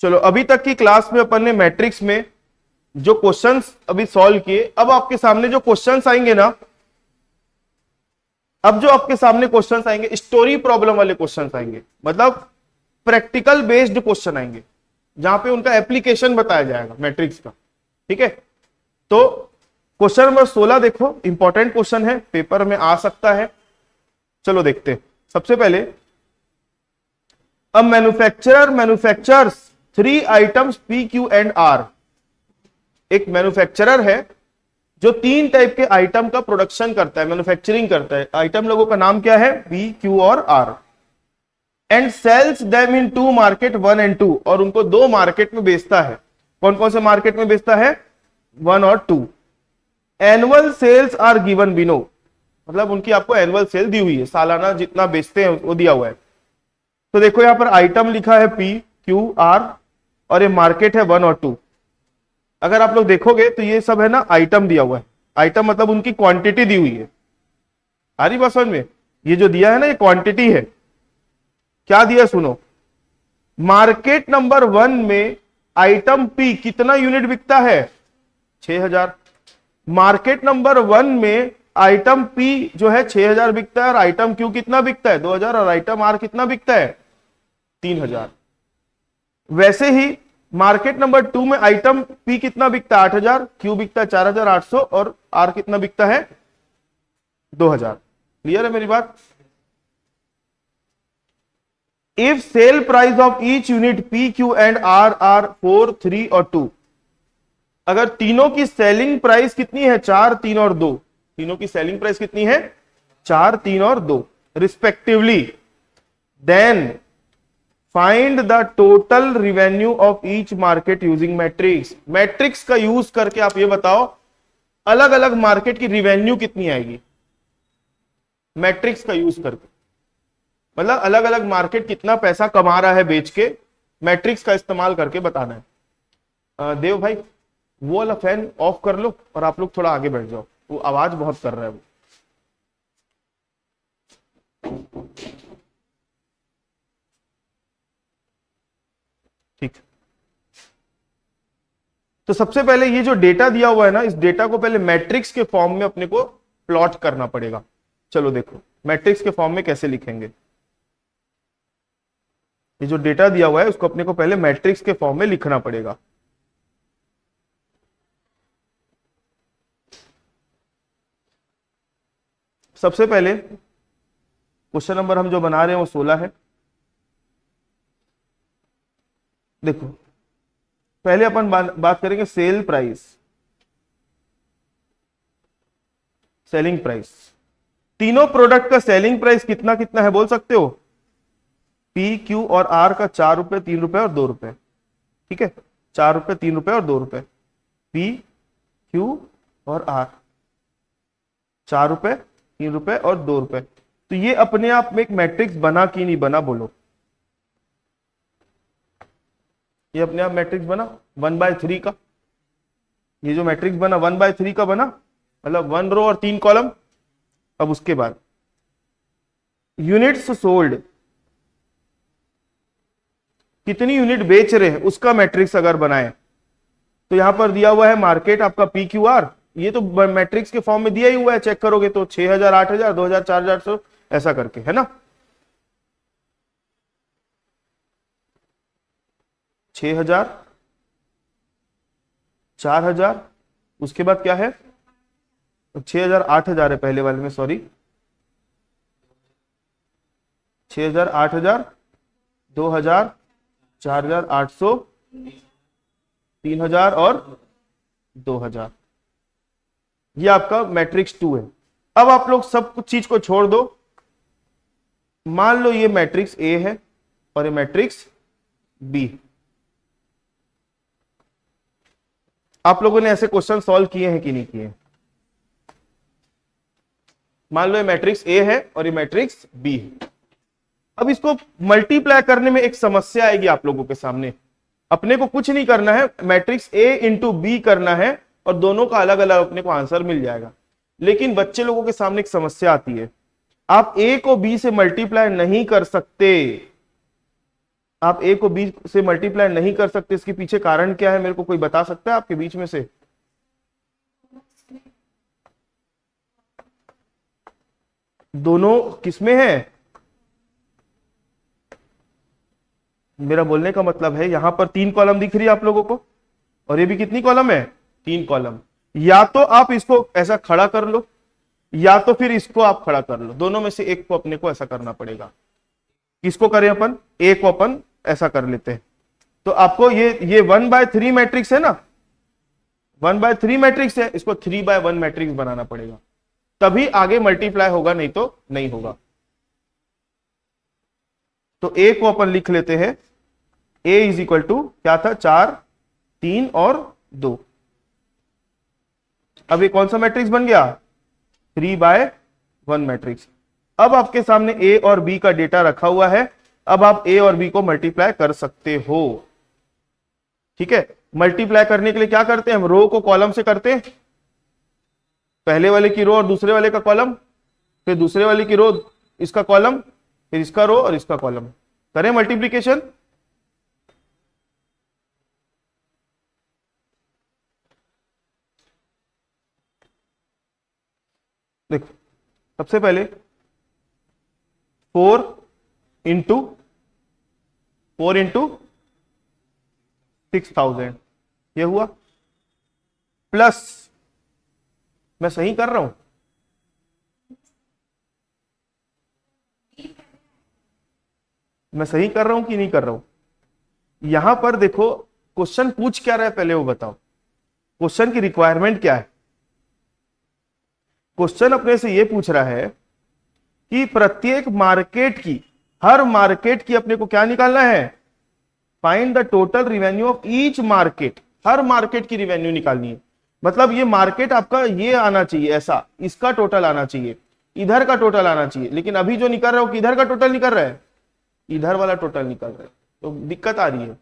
चलो, अभी तक की क्लास में अपन ने मैट्रिक्स में जो क्वेश्चंस अभी सॉल्व किए, अब आपके सामने जो क्वेश्चंस आएंगे ना, अब जो आपके सामने क्वेश्चंस आएंगे स्टोरी प्रॉब्लम वाले क्वेश्चंस आएंगे, मतलब प्रैक्टिकल बेस्ड क्वेश्चन आएंगे जहां पे उनका एप्लीकेशन बताया जाएगा मैट्रिक्स का। ठीक है, तो क्वेश्चन नंबर 16 देखो, इंपॉर्टेंट क्वेश्चन है, पेपर में आ सकता है। चलो देखते हैं। सबसे पहले, a manufacturer manufactures 3 items P Q and R. एक मैन्युफैक्चरर है जो 3 टाइप के आइटम का प्रोडक्शन करता है, मैन्युफैक्चरिंग करता है। आइटम लोगों का नाम क्या है? पी, क्यू और R. And sells them in 2 market 1 and 2, और उनको 2 मार्केट में बेचता है। कौन कौन से मार्केट में बेचता है? 1 और 2। Annual sales are given below, मतलब उनकी आपको एनुअल सेल दी हुई है, सालाना जितना बेचते हैं वो दिया हुआ है। तो देखो यहां पर आइटम लिखा है पी, क्यू, आर, और ये मार्केट है 1 और 2। अगर आप लोग देखोगे तो ये सब है ना आइटम दिया हुआ है। आइटम मतलब उनकी क्वांटिटी दी हुई है। आ रही बात समझ में? ये जो दिया है ना, ये क्वांटिटी है। क्या दिया सुनो, मार्केट नंबर 1 में आइटम पी कितना यूनिट बिकता है? 6000। मार्केट नंबर 1 में आइटम पी जो है 6000 बिकता है, और आइटम क्यू कितना बिकता है? 2000, और आइटम आर कितना बिकता है? 3000। वैसे ही मार्केट नंबर 2 में आइटम पी कितना बिकता है? 8000, क्यू बिकता है 4800, और आर कितना बिकता है? 2000। क्लियर है मेरी बात? If sale price of each unit P, Q and R are 4, 3 और 2, अगर तीनों की सेलिंग प्राइस कितनी है? 4, 3 और 2। तीनों की सेलिंग प्राइस कितनी है? 4, 3 और 2 respectively. Then find the total revenue of each market using matrix. Matrix का यूज करके आप ये बताओ अलग अलग मार्केट की रिवेन्यू कितनी आएगी। मैट्रिक्स का यूज करके मतलब अलग अलग मार्केट कितना पैसा कमा रहा है बेच के, मैट्रिक्स का इस्तेमाल करके बताना है। देव भाई, वो वाला फैन ऑफ कर लो और आप लोग थोड़ा आगे बैठ जाओ, वो आवाज बहुत कर रहा है वो। ठीक। तो सबसे पहले ये जो डेटा दिया हुआ है ना, इस डेटा को पहले मैट्रिक्स के फॉर्म में अपने को प्लॉट करना पड़ेगा। चलो देखो मैट्रिक्स के फॉर्म में कैसे लिखेंगे। ये जो डेटा दिया हुआ है उसको अपने को पहले मैट्रिक्स के फॉर्म में लिखना पड़ेगा। सबसे पहले क्वेश्चन नंबर हम जो बना रहे हैं वो 16 है। देखो पहले अपन बात करेंगे सेल प्राइस, सेलिंग प्राइस। तीनों प्रोडक्ट का सेलिंग प्राइस कितना कितना है बोल सकते हो? पी, क्यू और आर का 4 रुपए, 3 रुपए और 2 रुपए। ठीक है, 4 रुपए, 3 रुपए और 2 रुपए। पी, क्यू और आर 4 रुपए, 3 रुपए और 2 रुपए। तो ये अपने आप में एक मैट्रिक्स बना कि नहीं बना बोलो? ये अपने आप मैट्रिक्स बना 1/3 का। ये जो मैट्रिक्स बना 1/3 का बना, मतलब 1 रो और 3 कॉलम। अब उसके बाद यूनिट्स सोल्ड, कितनी यूनिट बेच रहे हैं उसका मैट्रिक्स अगर बनाए तो यहां पर दिया हुआ है मार्केट आपका पी, क्यू, आर। ये तो मैट्रिक्स के फॉर्म में दिया ही हुआ है, चेक करोगे तो 6000, 8000, 2000, 4800 ऐसा करके, है ना? 6000, 4000, उसके बाद क्या है? 6000, 8000 है पहले वाले में, सॉरी। 6000, 8000, 2000, 4800, 3000 और 2000। ये आपका मैट्रिक्स 2 है। अब आप लोग सब कुछ चीज को छोड़ दो, मान लो ये मैट्रिक्स ए है और ये मैट्रिक्स बी। आप लोगों ने ऐसे क्वेश्चन सॉल्व किए हैं कि नहीं किए? मान लो ये मैट्रिक्स ए है और ये मैट्रिक्स बी है। अब इसको मल्टीप्लाई करने में एक समस्या आएगी आप लोगों के सामने। अपने को कुछ नहीं करना है, मैट्रिक्स ए इंटू बी करना है और दोनों का अलग अलग अपने को आंसर मिल जाएगा। लेकिन बच्चे लोगों के सामने एक समस्या आती है, आप ए को बी से मल्टीप्लाई नहीं कर सकते। आप ए को बी से मल्टीप्लाई नहीं कर सकते, इसके पीछे कारण क्या है, मेरे को कोई बता सकता है आपके बीच में से? दोनों किसमें है? मेरा बोलने का मतलब है यहां पर 3 कॉलम दिख रही है आप लोगों को, और ये भी कितनी कॉलम है? 3 कॉलम। या तो आप इसको ऐसा खड़ा कर लो, या तो फिर इसको आप खड़ा कर लो, दोनों में से एक को अपने को ऐसा करना पड़ेगा। किसको करें अपन? ए को अपन ऐसा कर लेते हैं। तो आपको ये 1/3 मैट्रिक्स है ना, 1/3 मैट्रिक्स है, इसको 3/1 मैट्रिक्स बनाना पड़ेगा, तभी आगे मल्टीप्लाई होगा, नहीं तो नहीं होगा। तो ए को अपन लिख लेते हैं, ए इज इक्वल टू क्या था? 4, 3 और 2। अब ये कौन सा मैट्रिक्स बन गया? 3/1 मैट्रिक्स। अब आपके सामने ए और बी का डेटा रखा हुआ है, अब आप ए और बी को मल्टीप्लाई कर सकते हो। ठीक है, मल्टीप्लाई करने के लिए क्या करते हैं हम? रो को कॉलम से करते हैं, पहले वाले की रो और दूसरे वाले का कॉलम, फिर दूसरे वाले की रो इसका कॉलम, फिर इसका रो और इसका कॉलम। करें मल्टीप्लीकेशन। देखो, सबसे पहले 4 इंटू 6000 ये हुआ, प्लस, मैं सही कर रहा हूं? मैं सही कर रहा हूं कि नहीं कर रहा हूं? यहां पर देखो क्वेश्चन पूछ क्या रहा है, पहले वो बताओ, क्वेश्चन की रिक्वायरमेंट क्या है? क्वेश्चन अपने से ये पूछ रहा है कि प्रत्येक मार्केट की, हर मार्केट की अपने को क्या निकालना है? Find the total revenue of each market. Her market की रिवेन्यू निकालनी है, मतलब ये मार्केट आपका ये आना चाहिए, ऐसा इसका टोटल आना चाहिए, इधर का टोटल आना चाहिए, लेकिन अभी जो निकल रहा है वो किधर का टोटल निकल रहा है? इधर वाला टोटल निकल रहा है, तो दिक्कत आ रही है।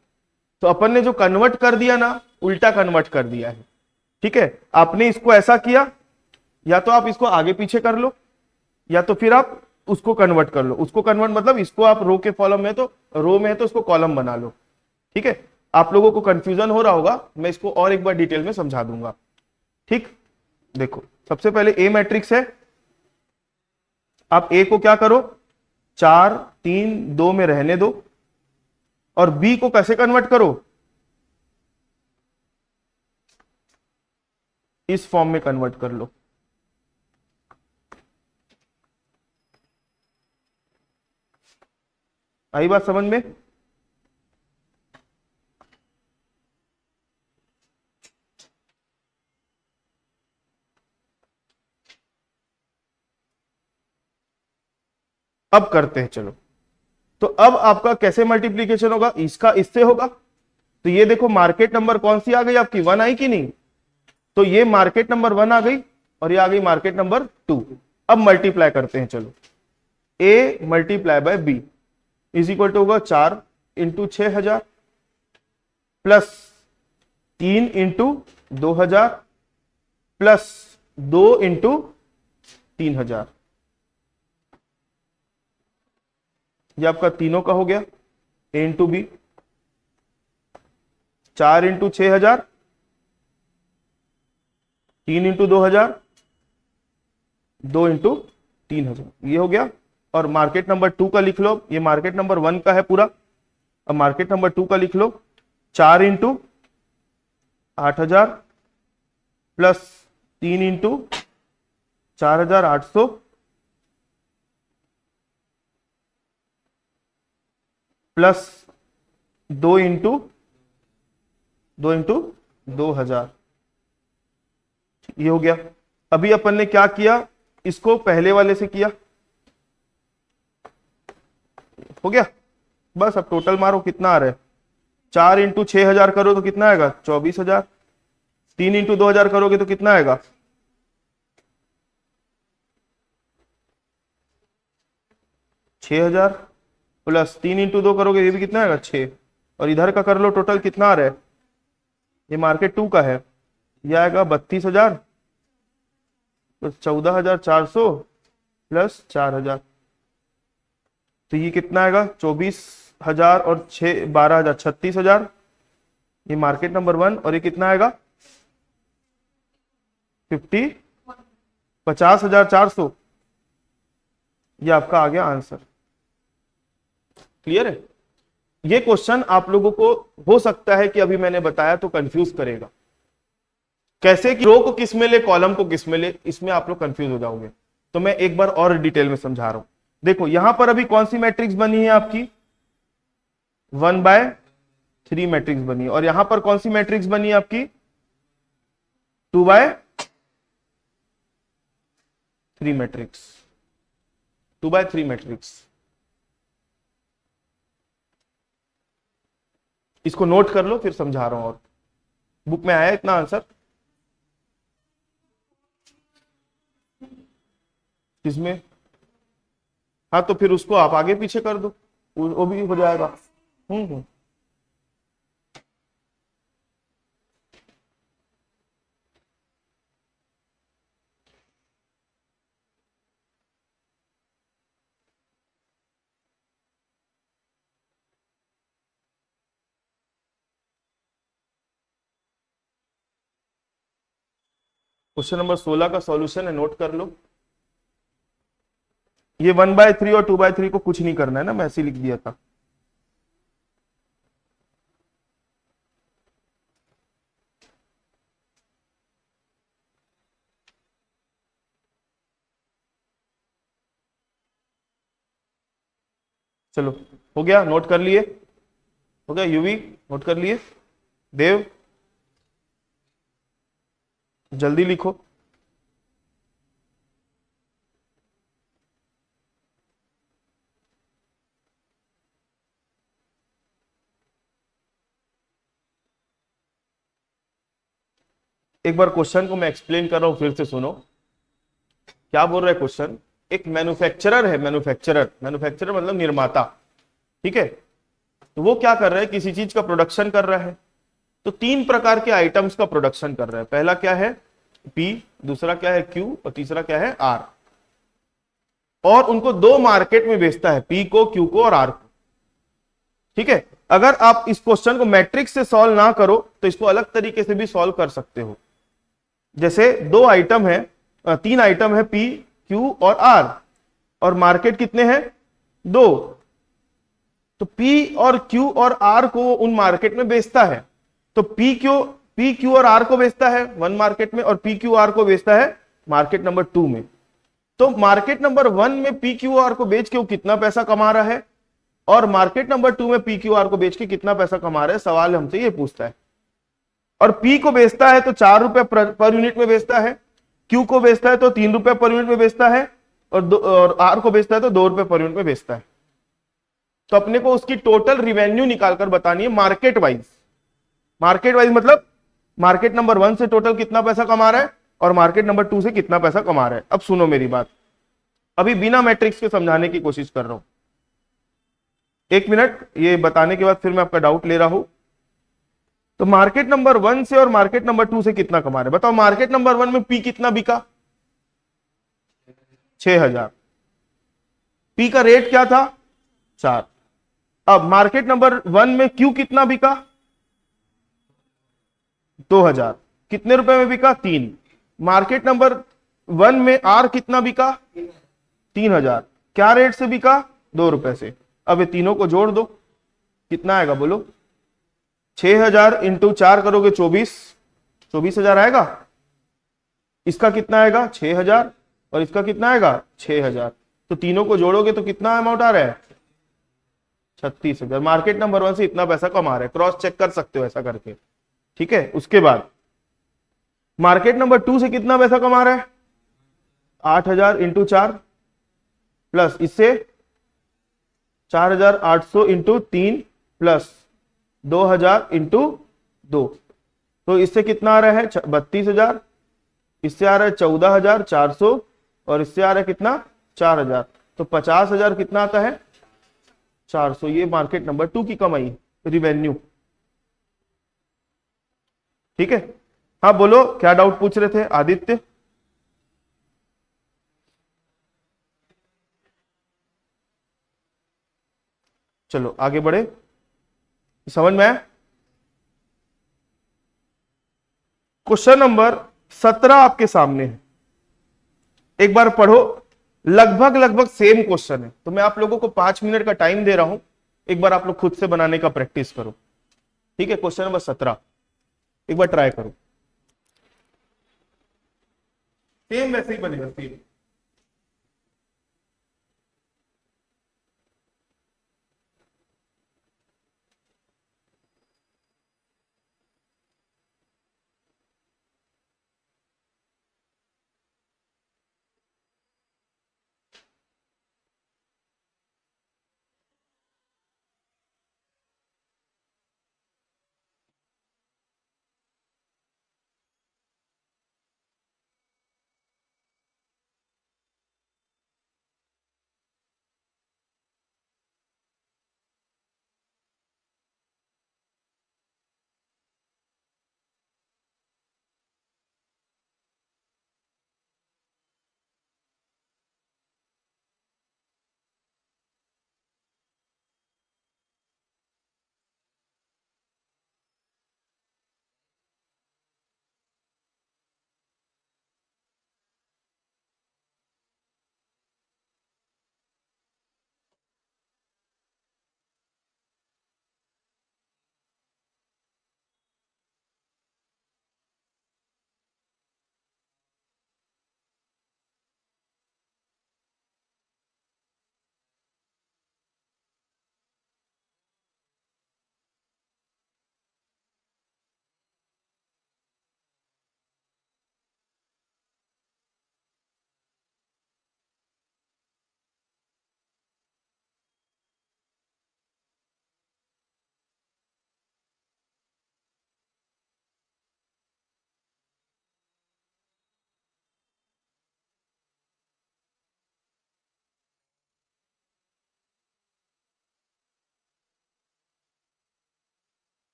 तो अपन ने जो कन्वर्ट कर दिया ना, उल्टा कन्वर्ट कर दिया है। ठीक है, आपने इसको ऐसा किया, या तो आप इसको आगे पीछे कर लो, या तो फिर आप उसको कन्वर्ट कर लो। उसको कन्वर्ट मतलब इसको आप रो के कॉलम में, तो रो में है तो उसको कॉलम बना लो। ठीक है, आप लोगों को कंफ्यूजन हो रहा होगा, मैं इसको और एक बार डिटेल में समझा दूंगा। ठीक, देखो सबसे पहले ए मैट्रिक्स है, आप ए को क्या करो? 4, 3, 2 में रहने दो, और बी को कैसे कन्वर्ट करो? इस फॉर्म में कन्वर्ट कर लो। आई बात समझ में? अब करते हैं, चलो। तो अब आपका कैसे मल्टीप्लीकेशन होगा? इसका इससे होगा। तो ये देखो मार्केट नंबर कौन सी आ गई आपकी? 1 आई कि नहीं? तो ये मार्केट नंबर 1 आ गई, और ये आ गई मार्केट नंबर 2। अब मल्टीप्लाई करते हैं, चलो। A multiply by B is equal to होगा 4 into 6000 plus 3 into 2000 plus 2 into 3000। ये आपका तीनों का हो गया, A into B. 4 into 6000, 3 into 2000, 2 into 3000, ये हो गया। और मार्केट नंबर 2 का लिख लो, ये मार्केट नंबर 1 का है पूरा, अब मार्केट नंबर 2 का लिख लो। 4 into 8000 plus 3 into 4800 plus 2 into 2000, ये हो गया। अभी अपन ने क्या किया? इसको पहले वाले से किया, हो गया। बस अब टोटल मारो, कितना आ रहा है? 4 इंटू 6000 करो तो कितना आएगा? 24000। 3 इंटू 2000 करोगे तो कितना आएगा? 6000 प्लस 3 इंटू 2 करोगे, ये भी कितना आएगा? 6। और इधर का कर लो, टोटल कितना आ रहा है? ये मार्केट 2 का है, ये आएगा 32,000 प्लस 14,400 प्लस 4000, तो ये कितना आएगा? हजार और 12,000 36,000, ये मार्केट नंबर 1। और ये कितना आएगा 50,400, ये आपका आ गया आंसर। क्लियर है? ये क्वेश्चन आप लोगों को हो सकता है कि अभी मैंने बताया तो कंफ्यूज करेगा, कैसे कि रो को किस में ले, कॉलम को किस में ले, इसमें आप लोग कंफ्यूज हो जाओगे। तो मैं एक बार और डिटेल में समझा रहा हूं। देखो यहां पर अभी कौन सी मैट्रिक्स बनी है आपकी, 1/3 मैट्रिक्स बनी है। और यहां पर कौन सी मैट्रिक्स बनी है आपकी, 2/3 मैट्रिक्स, 2/3 मैट्रिक्स। इसको नोट कर लो, फिर समझा रहा हूं। और बुक में आया इतना आंसर किसमें? हाँ तो फिर उसको आप आगे पीछे कर दो, वो भी हो जाएगा। क्वेश्चन नंबर 16 का सॉल्यूशन है, नोट कर लो। ये 1/3 और 2/3 को कुछ नहीं करना है ना, मैं ऐसे लिख दिया था। चलो हो गया, नोट कर लिए? हो गया यूवी, नोट कर लिए? देव जल्दी लिखो। एक बार क्वेश्चन को मैं एक्सप्लेन कर रहा हूं, फिर से सुनो। क्या बोल रहा है क्वेश्चन? एक मैन्युफैक्चरर है, मैन्युफैक्चरर मतलब निर्माता, ठीक है। तो वो क्या कर रहा है, किसी चीज का प्रोडक्शन कर रहा है। तो 3 प्रकार के आइटम्स का प्रोडक्शन कर रहा है। पहला क्या है P, दूसरा क्या है Q, और तीसरा क्या है R। और उनको 2 मार्केट में बेचता है, P को, Q को और R को, ठीक है। अगर आप इस क्वेश्चन को मैट्रिक्स से सॉल्व ना करो तो इसको अलग तरीके से भी सॉल्व कर सकते हो। जैसे 2 आइटम है, 3 आइटम है, P, Q और R, और मार्केट कितने हैं 2। तो P और Q और R को उन मार्केट में बेचता है। तो P Q और R को बेचता है 1 मार्केट में, और P Q R को बेचता है मार्केट नंबर 2 में। तो मार्केट नंबर 1 में P Q R को बेच के वो कितना पैसा कमा रहा है, और मार्केट नंबर 2 में P Q R को बेच के कितना पैसा कमा रहा है, सवाल हमसे ये पूछता है। और P को बेचता है तो 4 रुपए पर यूनिट में बेचता है, Q को बेचता है तो 3 रुपए पर यूनिट में बेचता है, और R को बेचता है तो 2 रुपए पर यूनिट में बेचता है। तो अपने को उसकी टोटल रिवेन्यू निकालकर बतानी है मार्केट वाइज। मार्केट वाइज मतलब मार्केट नंबर 1 से टोटल कितना पैसा कमा रहा है, और मार्केट नंबर 2 से कितना पैसा कमा रहा है। अब सुनो मेरी बात, अभी बिना मैट्रिक्स के समझाने की कोशिश कर रहा हूं। 1 मिनट, ये बताने के बाद फिर मैं आपका डाउट ले रहा हूं। तो मार्केट नंबर 1 से और मार्केट नंबर 2 से कितना कमा रहे हैं बताओ। मार्केट नंबर 1 में P कितना बिका, 6,000। P का रेट क्या था 4। अब मार्केट नंबर 1 में Q कितना बिका, 2,000। कितने रुपए में बिका, 3। मार्केट नंबर 1 में R कितना बिका, 3,000। क्या रेट से बिका, 2 रुपए से। अब ये तीनों को जोड़ दो, कितना आएगा बोलो। 6,000 इंटू 4 करोगे 24,000 आएगा। इसका कितना आएगा 6,000, और इसका कितना आएगा 6,000। तो तीनों को जोड़ोगे तो कितना अमाउंट आ रहा है 36,000। मार्केट नंबर 1 से इतना पैसा कमा रहे हैं, क्रॉस चेक कर सकते हो ऐसा करके, ठीक है। उसके बाद मार्केट नंबर 2 से कितना पैसा कमा रहा है, 8,000 इंटू 4 प्लस इससे 4,800 इंटू 3 प्लस 2,000 इंटू 2। तो इससे कितना आ रहा है 32,000, इससे आ रहा है 14,400, और इससे आ रहा है कितना 4,000। तो 50,000 कितना आता है 400। ये मार्केट नंबर 2 की कमाई, रिवेन्यू, ठीक है। हाँ बोलो, क्या डाउट पूछ रहे थे आदित्य? चलो आगे बढ़े, समझ में आया? क्वेश्चन नंबर 17 आपके सामने है, एक बार पढ़ो। लगभग लगभग सेम क्वेश्चन है, तो मैं आप लोगों को 5 मिनट का टाइम दे रहा हूं, एक बार आप लोग खुद से बनाने का प्रैक्टिस करो, ठीक है? क्वेश्चन नंबर 17 एक बार ट्राई करो, सेम वैसे ही बनेगा सेम।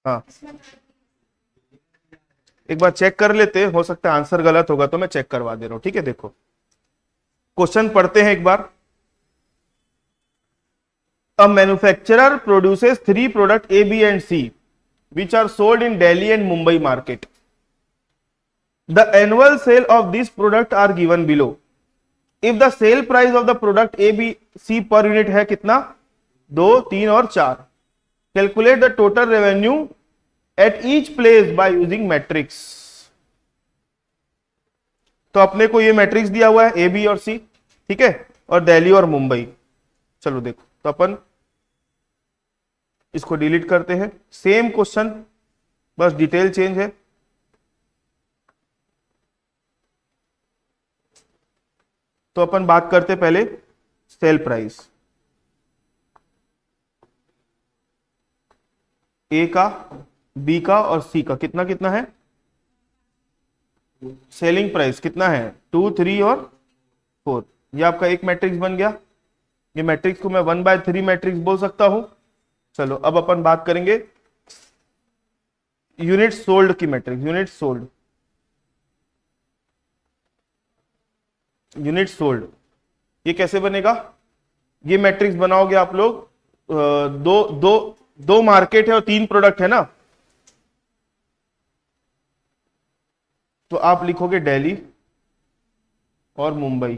हाँ, एक बार चेक कर लेते, हो सकता है आंसर गलत होगा तो मैं चेक करवा दे रहा हूं, ठीक है? देखो क्वेश्चन पढ़ते हैं एक बार। A manufacturer produces 3 product A B and C which are sold in Delhi and Mumbai market. The annual sale of this product are given below. If the sale price of the product A, B, C per unit है कितना? 2, 3 और 4. Calculate the total revenue at each place by using matrix. तो अपने को ये matrix दिया हुआ है, ए बी और सी, ठीक है, और दिल्ली और मुंबई। चलो देखो, तो अपन इसको डिलीट करते हैं, सेम क्वेश्चन बस डिटेल चेंज है। तो अपन बात करते पहले सेल प्राइस, ए का, बी का और सी का कितना कितना है? सेलिंग प्राइस कितना है? 2, 3 और 4। ये आपका एक मैट्रिक्स बन गया। ये मैट्रिक्स को मैं 1/3 मैट्रिक्स बोल सकता हूं। चलो अब अपन बात करेंगे यूनिट सोल्ड की matrix. Unit sold, unit sold ये कैसे बनेगा, ये मैट्रिक्स बनाओगे आप लोग, दो दो दो मार्केट है और 3 प्रोडक्ट है ना, तो आप लिखोगे दिल्ली और मुंबई,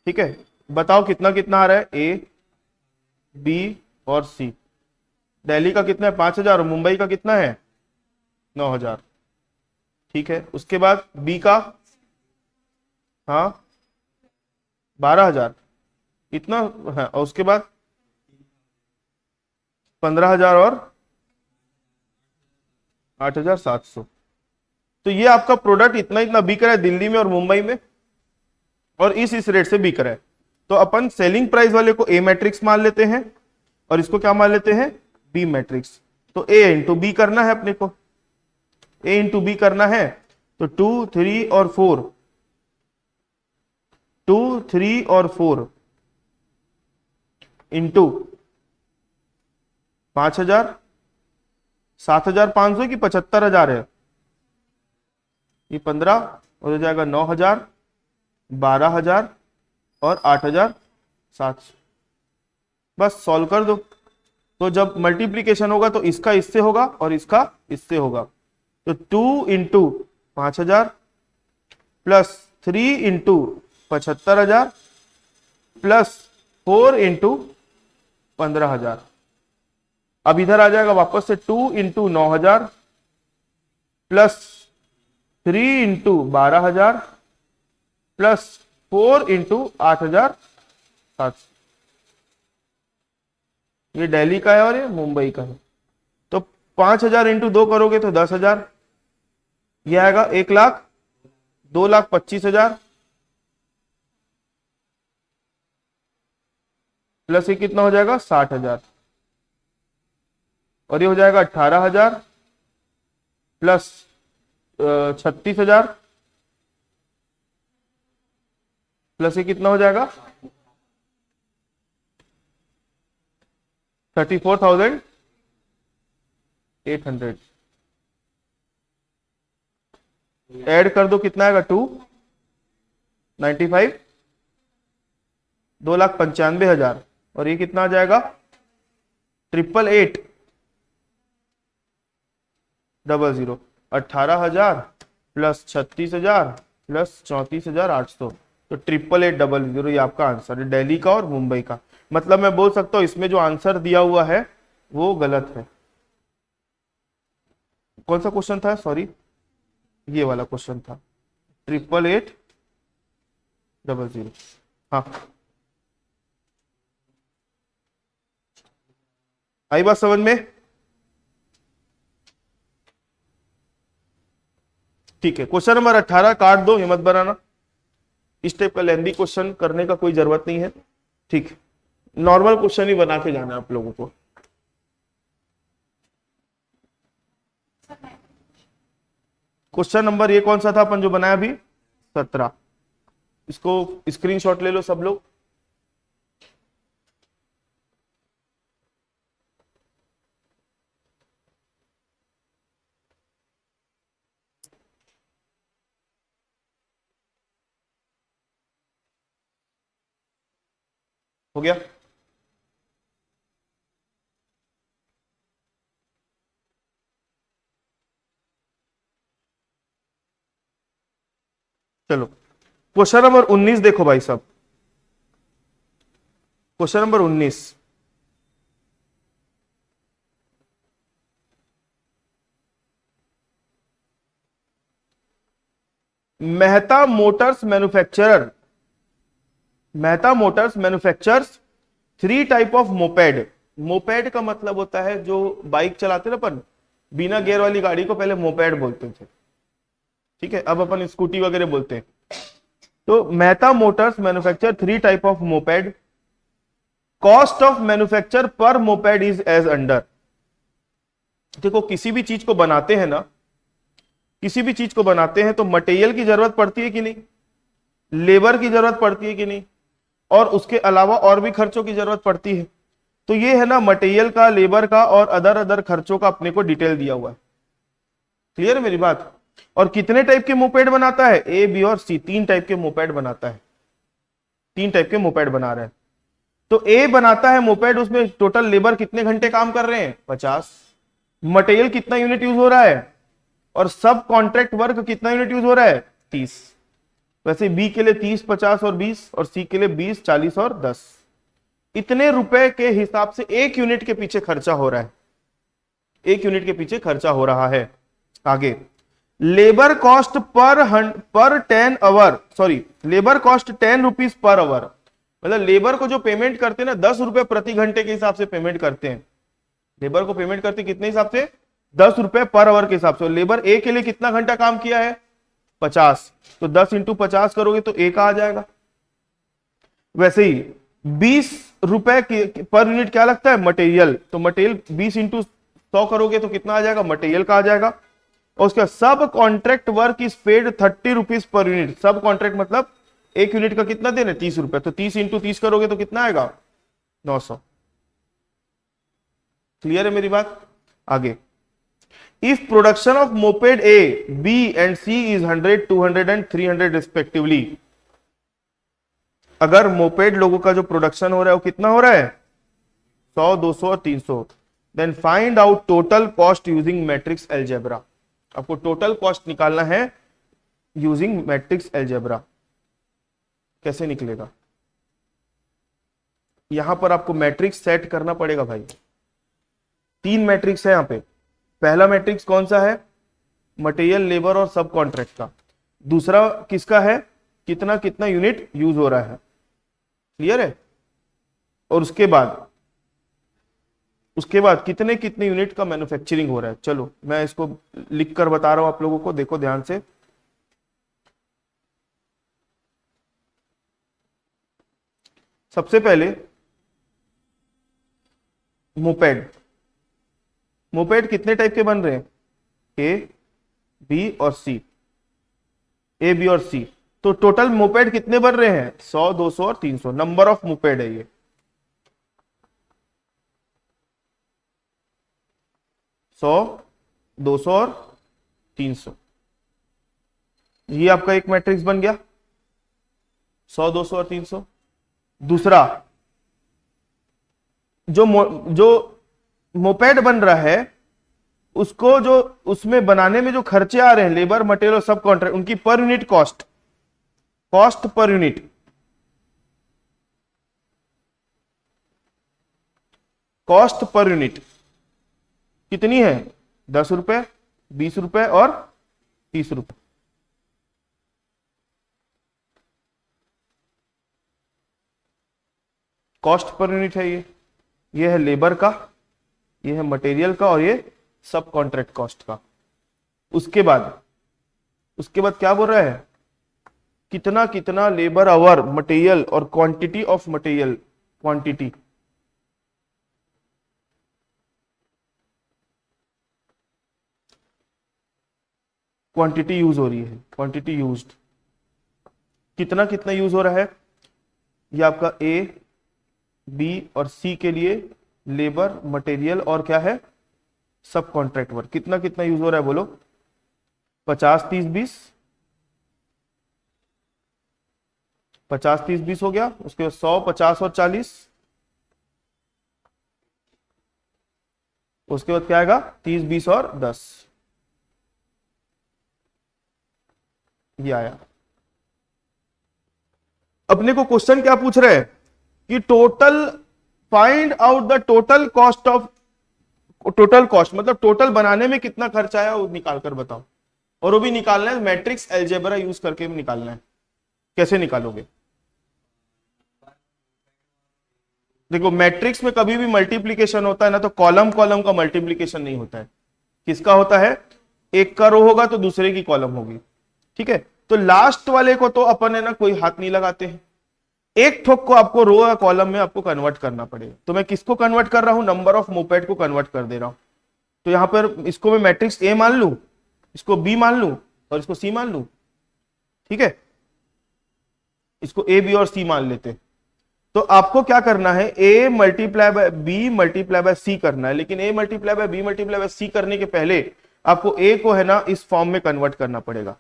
ठीक है। बताओ कितना कितना आ रहा है, ए बी और सी। दिल्ली का कितना है 5000 और मुंबई का कितना है 9000, ठीक है। उसके बाद बी का, हाँ 12000 इतना है, और उसके बाद 15000 और 8700। तो ये आपका प्रोडक्ट इतना इतना बिक रहा है दिल्ली में और मुंबई में, और इस रेट से बिक रहा है। तो अपन सेलिंग प्राइस वाले को ए मैट्रिक्स मान लेते हैं और इसको क्या मान लेते हैं, बी मैट्रिक्स। तो ए इंटू बी करना है अपने को, ए इंटू बी करना है, तो 2 3 और 4, 2 3 और 4 इंटू 5000, 7500 की 75000 है, ये 15 हो जाएगा 9000, 12000 और 8700। बस सॉल्व कर दो। तो जब मल्टीप्लीकेशन होगा तो इसका इससे होगा और इसका इससे होगा, तो 2 into 5000 plus 3 into 75000 plus 4 into 15000। अब इधर आ जाएगा वापस से 2 into 9000 plus 3 into 12000 plus 4 into 8700। ये दिल्ली का है और ये मुंबई का है। तो 5000 इंटू 2 करोगे तो 10,000, ये आएगा 1,00,000, 2,25,000 प्लस ये कितना हो जाएगा 60,000, और ये हो जाएगा 18,000 प्लस 36,000 प्लस ये कितना हो जाएगा 34,800। ऐड कर दो कितना आएगा 295, 2,95,000, और ये कितना आ जाएगा 888,000, 18,000 प्लस 36,000 प्लस 34,800, तो 888,000 ये आपका आंसर है दिल्ली का और मुंबई का। मतलब मैं बोल सकता हूं इसमें जो आंसर दिया हुआ है वो गलत है। कौन सा क्वेश्चन था, सॉरी ये वाला क्वेश्चन था 888,000। हाँ आई बात समझ में, ठीक है। क्वेश्चन नंबर 18 काट दो, हिम्मत बनाना, इस टाइप का लेंदी क्वेश्चन करने का कोई जरूरत नहीं है, ठीक है। नॉर्मल क्वेश्चन ही बना के जाना है आप लोगों को। क्वेश्चन नंबर ये कौन सा था अपन जो बनाया अभी, 17। इसको स्क्रीनशॉट ले लो सब लोग। हो गया, चलो क्वेश्चन नंबर 19 देखो भाई साहब। Question number 19, Mehta Motors manufacturers 3 type of moped. Moped का मतलब होता है जो बाइक चलाते ना अपन, बिना गियर वाली गाड़ी को पहले मोपेड बोलते थे, ठीक है, अब अपन स्कूटी वगैरह बोलते हैं। तो Mehta Motors manufacture 3 type of moped, cost of manufacture पर मोपेड इज एज अंडर। देखो किसी भी चीज को बनाते हैं ना, किसी भी चीज को बनाते हैं तो मटेरियल की जरूरत पड़ती है कि नहीं, लेबर की जरूरत पड़ती है कि नहीं, और उसके अलावा और भी खर्चों की जरूरत पड़ती है। तो ये है ना मटेरियल का, लेबर का और अदर खर्चों का अपने को डिटेल दिया हुआ है। क्लियर है मेरी बात। और कितने टाइप के मोपेड बनाता है? ए, बी और सी, 3 टाइप के मोपेड बनाता है। 3 टाइप के मोपेड बना रहे हैं। तो ए बनाता है मोपेड, उसमें टोटल लेबर कितने घंटे काम कर रहे हैं? 50। मटेरियल कितना यूनिट यूज हो रहा है? और सब कॉन्ट्रैक्ट वर्क कितना यूनिट यूज हो रहा है? 30। वैसे बी के लिए 30, 50 और 20, और सी के लिए 20, 40 और 10। इतने रुपए के हिसाब से एक यूनिट के पीछे खर्चा हो रहा है, एक यूनिट के पीछे खर्चा हो रहा है। आगे, labour cost per 10 hour, sorry, labour cost 10 rupees per hour. मतलब लेबर को जो पेमेंट करते हैं ना, 10 रुपए प्रति घंटे के हिसाब से पेमेंट करते हैं। लेबर को पेमेंट करते कितने हिसाब से? 10 रुपए पर आवर के हिसाब से। लेबर ए के लिए कितना घंटा काम किया है? 50। तो 10 इंटू 50 करोगे तो ए का आ जाएगा। वैसे ही 20 रुपए पर यूनिट क्या लगता है? मटेरियल। तो मटेरियल 20 इंटू 100 करोगे तो कितना आ जाएगा? मटेरियल का आ जाएगा। और उसका सब contract work is paid 30 rupees per unit. सब कॉन्ट्रैक्ट मतलब एक यूनिट का कितना देना? 30 रुपए। तो 30 इंटू 30 करोगे तो कितना आएगा? 900। क्लियर है मेरी बात? आगे, if production of moped A, B and C is 100, 200 and 300 respectively. अगर मोपेड लोगों का जो प्रोडक्शन हो रहा है वो कितना हो रहा है? 100, 200 और 300। Then find out total cost using matrix algebra. आपको टोटल कॉस्ट निकालना है यूजिंग मैट्रिक्स एल्जेब्रा। कैसे निकलेगा? यहां पर आपको मैट्रिक्स सेट करना पड़ेगा भाई। 3 मैट्रिक्स है यहां पे। पहला मैट्रिक्स कौन सा है? मटेरियल, लेबर और सब कॉन्ट्रैक्ट का। दूसरा किसका है? कितना कितना यूनिट यूज हो रहा है। क्लियर है? और उसके बाद कितने कितने यूनिट का मैन्युफैक्चरिंग हो रहा है। चलो मैं इसको लिख कर बता रहा हूं आप लोगों को, देखो ध्यान से। सबसे पहले मोपेड कितने टाइप के बन रहे हैं? ए, बी और सी। ए, बी और सी। तो टोटल मोपेड कितने बन रहे हैं? 100, 200 और 300। नंबर ऑफ मोपेड है ये। 100, 200 और 300। ये आपका एक मैट्रिक्स बन गया, 100, 200 और 300। दूसरा, जो मोपेड बन रहा है उसको जो उसमें बनाने में जो खर्चे आ रहे हैं, लेबर, मटेरियल और सब कॉन्ट्रैक्ट, उनकी per unit cost per unit, cost per unit कितनी है? 10 रुपए, 20 रुपए और 30 रुपए। कॉस्ट पर यूनिट है ये है लेबर का, ये है मटेरियल का और ये सब कॉन्ट्रैक्ट कॉस्ट का। उसके बाद क्या बोल रहा है? कितना कितना लेबर आवर, मटेरियल और quantity of material, quantity use हो रही है, क्वांटिटी यूज्ड, कितना कितना यूज हो रहा है। ये आपका ए, बी और सी के लिए लेबर, मटेरियल और क्या है? सब कॉन्ट्रैक्ट वर्क। कितना कितना यूज हो रहा है बोलो? 50, 30, 20। 50, 30, 20 हो गया। उसके बाद 100, 50 और 40। उसके बाद क्या आएगा? 30, 20 और 10। ये आया। अपने को क्वेश्चन क्या पूछ रहे हैं कि total, find out the total cost of, total cost मतलब टोटल बनाने में कितना खर्चा आया वो निकाल कर बताओ। और वो भी निकालना है मैट्रिक्स एल्जेब्रा यूज करके भी निकालना है। कैसे निकालोगे? देखो मैट्रिक्स में कभी भी मल्टीप्लीकेशन होता है ना, तो कॉलम कॉलम का मल्टीप्लीकेशन नहीं होता है। किसका होता है? एक का रो होगा तो दूसरे की कॉलम होगी। ठीक है, तो लास्ट वाले को तो अपन है ना कोई हाथ नहीं लगाते हैं। एक ठोक को आपको रो या कॉलम में आपको कन्वर्ट करना पड़ेगा। तो मैं किसको कन्वर्ट कर रहा हूं? नंबर ऑफ मोपेड को कन्वर्ट कर दे रहा हूं। तो यहां पर इसको मैं मैट्रिक्स ए मान लूं, इसको बी मान लूं और इसको सी मान लूं। ठीक है, इसको ए, बी और सी मान लेते। तो आपको क्या करना है? A multiply by B multiply by C करना है। लेकिन A multiply by B multiply by C करने के पहले आपको ए को है ना इस फॉर्म में कन्वर्ट करना पड़ेगा,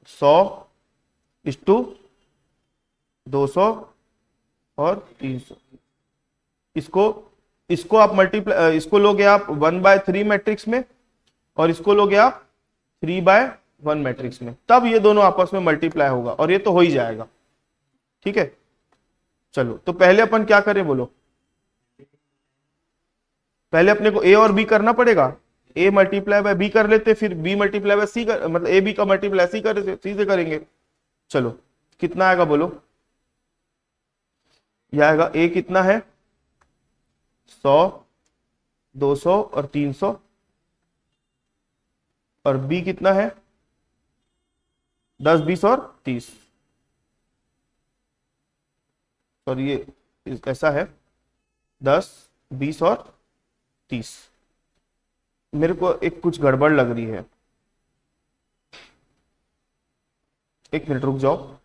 100:200 और 300। इसको इसको आप मल्टीप्लाई, इसको लोगे आप 1/3 मैट्रिक्स में और इसको लोगे आप 3/1 मैट्रिक्स में, तब ये दोनों आपस में मल्टीप्लाई होगा और ये तो हो ही जाएगा। ठीक है, चलो तो पहले अपन क्या करें बोलो, पहले अपने को ए और बी करना पड़ेगा, ए मल्टीप्लाई बाय बी कर लेते, फिर बी मल्टीप्लाई बाय सी कर, मतलब ए बी का मल्टीप्लाई सी से करेंगे। चलो कितना आएगा बोलो, यह आएगा ए कितना है 100, 200 और 300, और बी कितना है 10, 20 और 30, और ये ऐसा है 10, 20 और 30। मेरे को एक कुछ गड़बड़ लग रही है, एक मिनट रुक जाओ।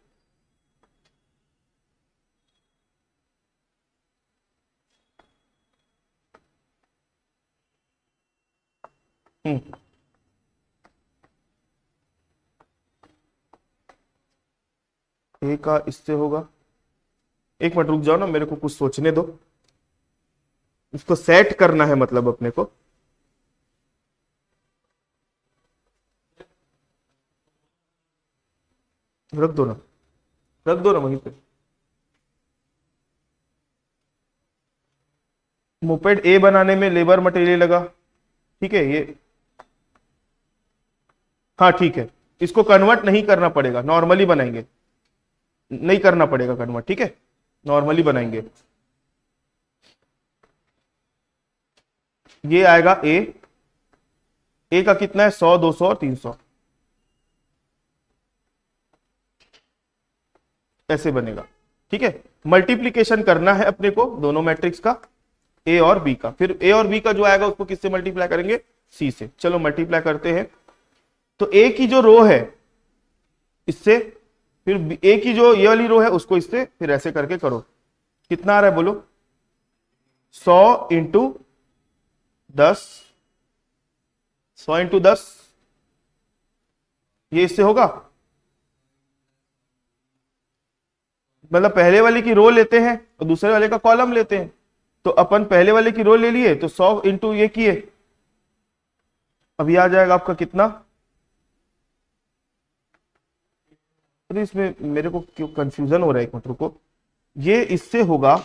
ए का इससे होगा, एक मिनट रुक जाओ ना, मेरे को कुछ सोचने दो, इसको सेट करना है मतलब अपने को। रख दो ना, रख दो ना वहीं पे। मोपेड ए बनाने में लेबर मटेरियल लगा, ठीक है ये, हाँ ठीक है, इसको कन्वर्ट नहीं करना पड़ेगा, नॉर्मली बनाएंगे, नहीं करना पड़ेगा कन्वर्ट, ठीक है, नॉर्मली बनाएंगे। ये आएगा ए का कितना है 100, 200 और 300, ऐसे बनेगा। ठीक है, मल्टीप्लीकेशन करना है अपने को दोनों मैट्रिक्स का, ए और बी का, फिर ए और बी का जो आएगा उसको किससे मल्टीप्लाई करेंगे, सी से। चलो मल्टीप्लाई करते हैं, तो ए की जो रो है इससे, फिर ए की जो ये वाली रो है उसको इससे, फिर ऐसे करके करो। कितना आ रहा है बोलो, 100 इंटू 10, 100 इंटू 10, ये इससे होगा, मतलब पहले वाले की रो लेते हैं और दूसरे वाले का कॉलम लेते हैं, तो अपन पहले वाले की रो ले लिए तो 100 इंटू ये किए, अभी आ जाएगा आपका कितना, अरे इसमें मेरे को क्यों कंफ्यूजन हो रहा है, एक मिनट रुको, ये इससे होगा,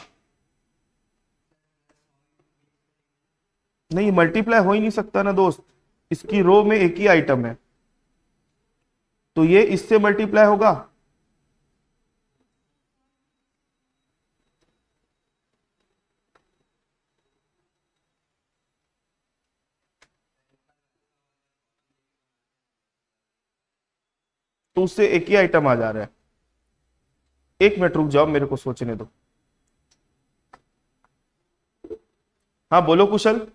नहीं मल्टीप्लाई हो ही नहीं सकता ना दोस्त, इसकी रो में एक ही आइटम है, तो ये इससे मल्टीप्लाई होगा, तो उससे एक ही आइटम आ जा रहा है। एक मिनट रुक जाओ, मेरे को सोचने दो। हाँ बोलो कुशल।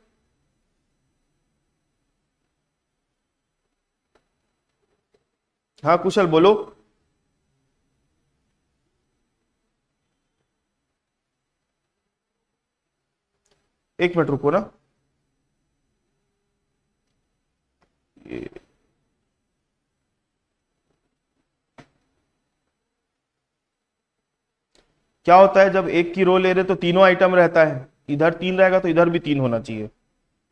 हाँ कुशल बोलो। एक मिनट रुको ना, क्या होता है जब एक की रो ले रहे तो तीनों आइटम रहता है, इधर 3 रहेगा तो इधर भी 3 होना चाहिए।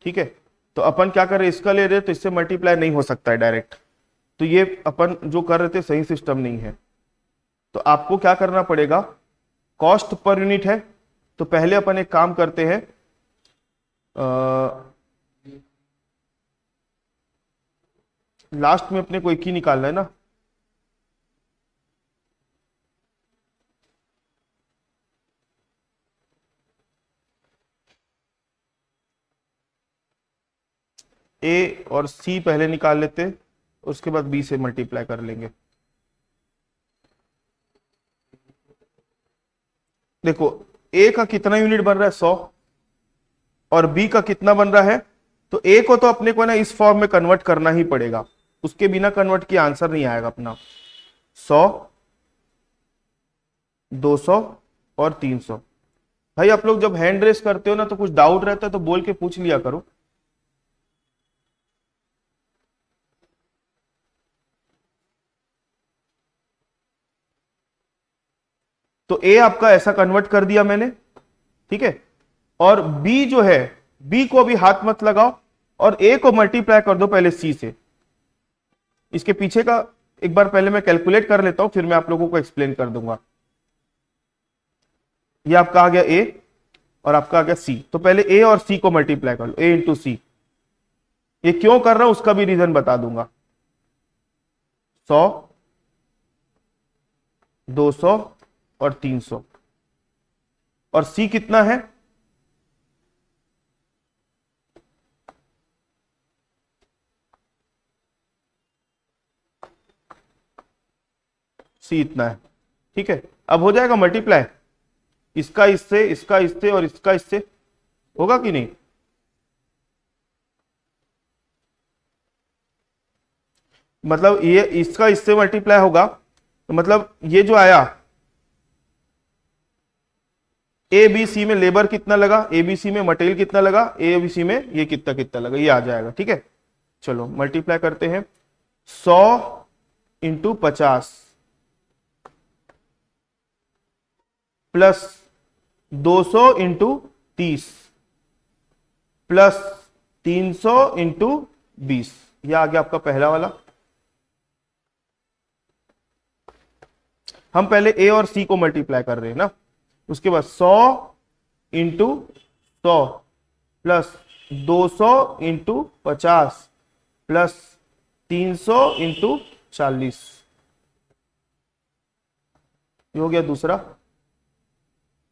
ठीक है, तो अपन क्या कर रहे हैं, इसका ले रहे तो इससे मल्टीप्लाई नहीं हो सकता है डायरेक्ट, तो ये अपन जो कर रहे थे सही सिस्टम नहीं है। तो आपको क्या करना पड़ेगा, कॉस्ट पर यूनिट है, तो पहले अपन एक काम करते हैं, लास्ट में अपने को एक ही निकालना है ना, ए और सी पहले निकाल लेते, उसके बाद बी से मल्टीप्लाई कर लेंगे। देखो ए का कितना यूनिट बन रहा है 100, और बी का कितना बन रहा है, तो ए को तो अपने को ना इस फॉर्म में कन्वर्ट करना ही पड़ेगा, उसके बिना कन्वर्ट किया आंसर नहीं आएगा अपना। 100, 200 और 300। भाई आप लोग जब हैंड रेस करते हो ना तो कुछ डाउट रहता है तो बोल के पूछ लिया करो। तो ए आपका ऐसा कन्वर्ट कर दिया मैंने, ठीक है। और बी जो है, बी को अभी हाथ मत लगाओ और ए को मल्टीप्लाई कर दो पहले सी से। इसके पीछे का एक बार पहले मैं कैलकुलेट कर लेता हूं, फिर मैं आप लोगों को एक्सप्लेन कर दूंगा। ये आपका आ गया ए और आपका आ गया सी। तो पहले ए और सी को मल्टीप्लाई कर लो, ए इंटू सी। ये क्यों कर रहा हूं उसका भी रीजन बता दूंगा। 100, 200 और 300। और सी कितना है? सी इतना है, ठीक है। अब हो जाएगा मल्टीप्लाई, इसका इससे, इसका इससे और इसका इससे, होगा कि नहीं? मतलब ये इसका इससे मल्टीप्लाई होगा, तो मतलब ये जो आया ए बी सी में लेबर कितना लगा, ए बी सी में मटेरियल कितना लगा, ए बी सी में ये कितना कितना लगा, ये आ जाएगा, ठीक है। चलो मल्टीप्लाई करते हैं। 100 into 50 plus 200 into 30 plus 300 into 20, यह आ गया आपका पहला वाला। हम पहले ए और सी को मल्टीप्लाई कर रहे हैं ना। उसके बाद 100 into 100 plus 200 into 50 plus 300 into 40, ये हो गया दूसरा।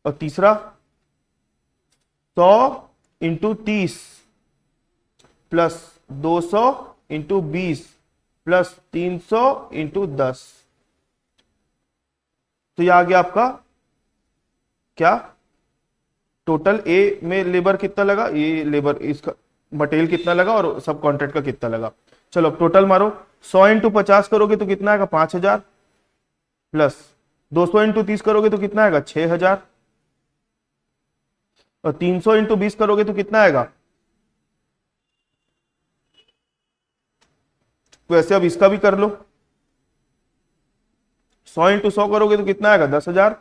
और तीसरा 100 into 30 plus 200 into 20 plus 300 into 10। तो यह आ गया आपका क्या, टोटल ए में लेबर कितना लगा, ये लेबर इसका मटेरियल कितना लगा और सब कॉन्ट्रैक्ट का कितना लगा। चलो अब टोटल मारो। 100 इंटू 50 करोगे तो कितना आएगा, 5000 प्लस 200 इंटू 30 करोगे तो कितना आएगा, 6000 और 300 इंटू 20 करोगे तो कितना आएगा। वैसे अब इसका भी कर लो। 100 इंटू 100 करोगे तो कितना आएगा, 10,000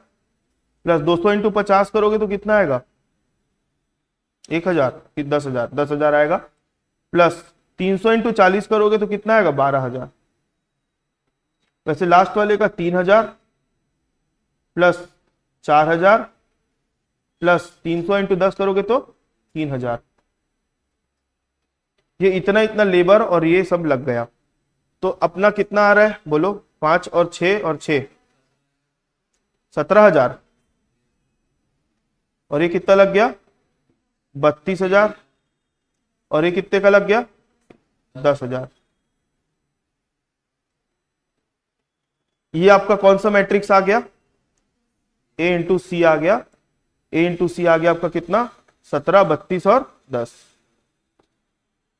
प्लस 200 इंटू 50 करोगे तो कितना आएगा, 1,000, फिर 10,000, 10,000 आएगा। प्लस 300 इंटू 40 करोगे तो कितना आएगा, 12,000। वैसे लास्ट वाले का 3,000 प्लस 4,000 प्लस 300 इंटू 10 करोगे तो 3,000। ये इतना इतना लेबर और ये सब लग गया। तो अपना कितना आ रहा है बोलो, 5 और 6 और 6, 17,000। और ये कितना लग गया, 32,000। और ये कितने का लग गया, 10,000। ये आपका कौन सा मैट्रिक्स आ गया, ए इंटू सी आ गया। ए इंटू सी आ गया आपका कितना, 17, 32 और 10।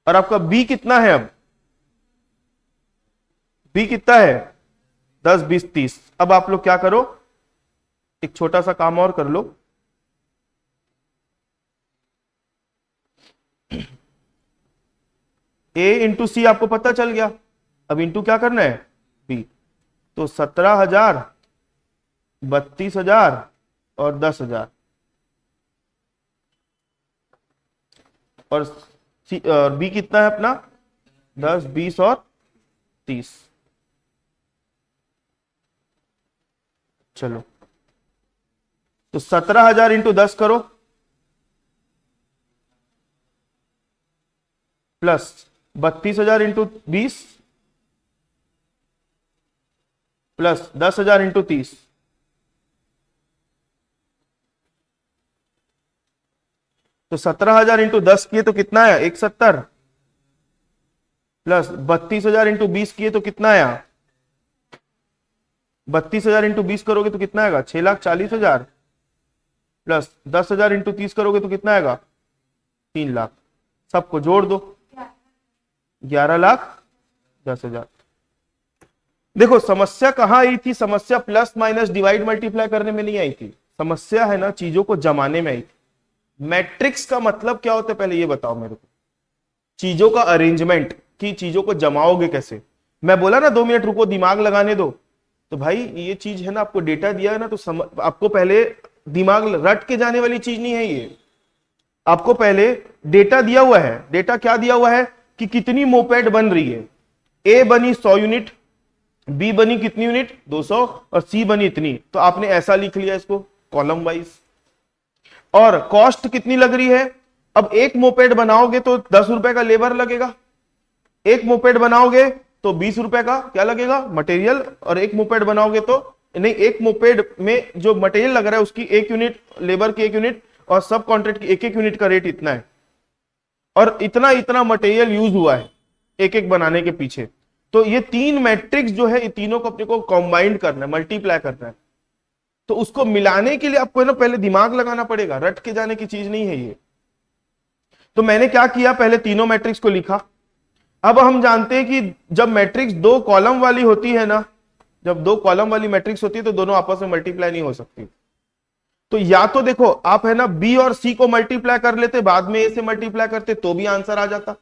और आपका बी कितना है, अब बी कितना है, 10, 20, 30। अब आप लोग क्या करो, एक छोटा सा काम और कर लो। ए इंटू सी आपको पता चल गया, अब इंटू क्या करना है, बी। तो 17,000, 32,000 और 10,000। और बी कितना है अपना, 10, 20 और 30। चलो तो 17,000 इंटू 10 करो प्लस 32,000 इंटू 20 प्लस 10,000 इंटू 30। तो 17,000 इंटू 10 किए तो कितना आया, 170 प्लस 32,000 इंटू 20 किए तो कितना आया, 32,000 इंटू 20 करोगे तो कितना आएगा, 6,40,000 प्लस 10,000 इंटू 30 करोगे तो कितना आएगा, 3 लाख। सबको जोड़ दो, 11,10,000। देखो समस्या कहां आई थी, समस्या प्लस माइनस डिवाइड मल्टीप्लाई करने में नहीं आई थी, समस्या है ना चीजों को जमाने में आई थी। मैट्रिक्स का मतलब क्या होता है पहले ये बताओ मेरे को, चीजों का अरेंजमेंट, कि चीजों को जमाओगे कैसे। मैं बोला ना 2 मिनट रुको दिमाग लगाने दो, तो भाई ये चीज है ना, आपको डेटा दिया है ना, तो आपको पहले दिमाग रट के जाने वाली चीज नहीं है ये। आपको पहले डेटा दिया हुआ है। डेटा क्या दिया हुआ है कि कितनी मोपेड बन रही है। ए बनी 100 यूनिट, बी बनी कितनी यूनिट 200, और सी बनी इतनी। तो आपने ऐसा लिख लिया इसको कॉलम वाइज। और कॉस्ट कितनी लग रही है, अब एक मोपेड बनाओगे तो 10 रुपए का लेबर लगेगा, एक मोपेड बनाओगे तो 20 रुपए का क्या लगेगा मटेरियल, और एक मोपेड बनाओगे तो नहीं, एक मोपेड में जो मटेरियल लग रहा है उसकी 1 यूनिट, लेबर की 1 यूनिट, और सब कॉन्ट्रैक्ट की 1-1 यूनिट का रेट इतना है, और इतना इतना मटेरियल यूज हुआ है एक एक बनाने के पीछे। तो ये 3 मैट्रिक्स जो है, ये तीनों को अपने को कॉम्बाइंड करना है, मल्टीप्लाई करना है। तो उसको मिलाने के लिए आपको ना पहले दिमाग लगाना पड़ेगा, रट के जाने की चीज नहीं है ये। तो मैंने क्या किया, पहले तीनों मैट्रिक्स को लिखा। अब हम जानते हैं कि जब मैट्रिक्स 2 कॉलम वाली होती है ना, जब 2 कॉलम वाली मैट्रिक्स होती है तो दोनों आपस में मल्टीप्लाई नहीं हो सकती। तो या तो देखो आप है ना बी और सी को मल्टीप्लाई कर लेते, बाद में ए से मल्टीप्लाई करते तो भी आंसर आ जाता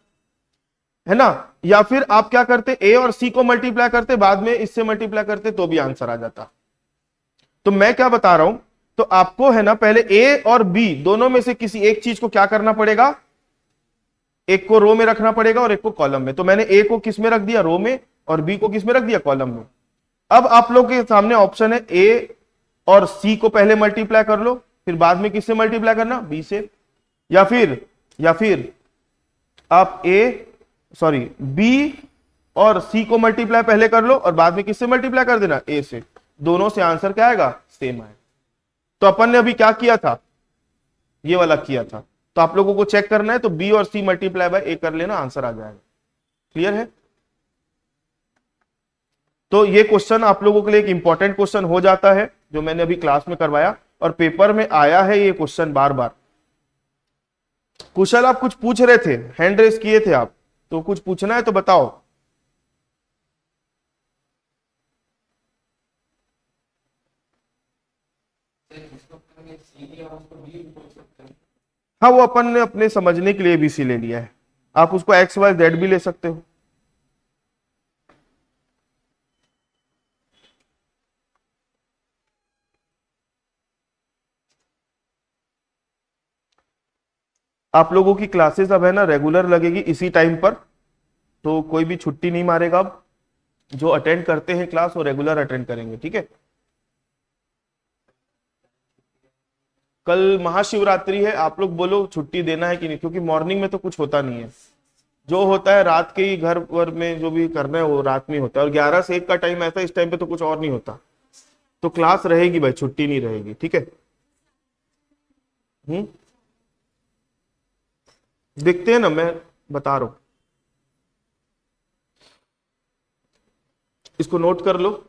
है ना, या फिर आप क्या करते, ए और सी को मल्टीप्लाई करते, बाद में इससे मल्टीप्लाई करते तो भी आंसर आ जाता। तो मैं क्या बता रहा हूं, तो आपको है ना पहले ए और बी दोनों में से किसी एक चीज को क्या करना पड़ेगा, एक को रो में रखना पड़ेगा और एक को कॉलम में। तो मैंने ए को किस में रख दिया, रो में, और बी को किस में रख दिया, कॉलम में। अब आप लोग के सामने ऑप्शन है, ए और सी को पहले मल्टीप्लाई कर लो, फिर बाद में किससे मल्टीप्लाई करना, बी से, या फिर आप बी और सी को मल्टीप्लाई पहले कर लो और बाद में किससे मल्टीप्लाई कर देना, ए से। दोनों से आंसर क्या आएगा, सेम आएगा। तो अपन ने अभी क्या किया था, ये वाला किया था। तो आप लोगों को चेक करना है तो बी और सी मल्टीप्लाई बाय ए कर लेना, आंसर आ जाएगा। क्लियर है। तो ये क्वेश्चन आप लोगों के लिए एक इंपॉर्टेंट क्वेश्चन हो जाता है, जो मैंने अभी क्लास में करवाया और पेपर में आया है ये क्वेश्चन बार बार। कुशल आप कुछ पूछ रहे थे, हैंड रेस किए थे आप, तो कुछ पूछना है तो बताओ। हाँ, वो अपन ने अपने समझने के लिए बीसी ले लिया है, आप उसको एक्स वाई जेड भी ले सकते हो। आप लोगों की क्लासेस अब है ना रेगुलर लगेगी इसी टाइम पर, तो कोई भी छुट्टी नहीं मारेगा अब। जो अटेंड करते हैं क्लास वो रेगुलर अटेंड करेंगे, ठीक है। कल महाशिवरात्रि है, आप लोग बोलो छुट्टी देना है कि नहीं, क्योंकि मॉर्निंग में तो कुछ होता नहीं है। जो होता है रात के ही घर वर में जो भी करना है वो रात में होता है, और 11 से 1 का टाइम ऐसा, इस टाइम पे तो कुछ और नहीं होता। तो क्लास रहेगी भाई, छुट्टी नहीं रहेगी, ठीक है। हम्म, देखते हैं ना, मैं बता रहा हूं, इसको नोट कर लो।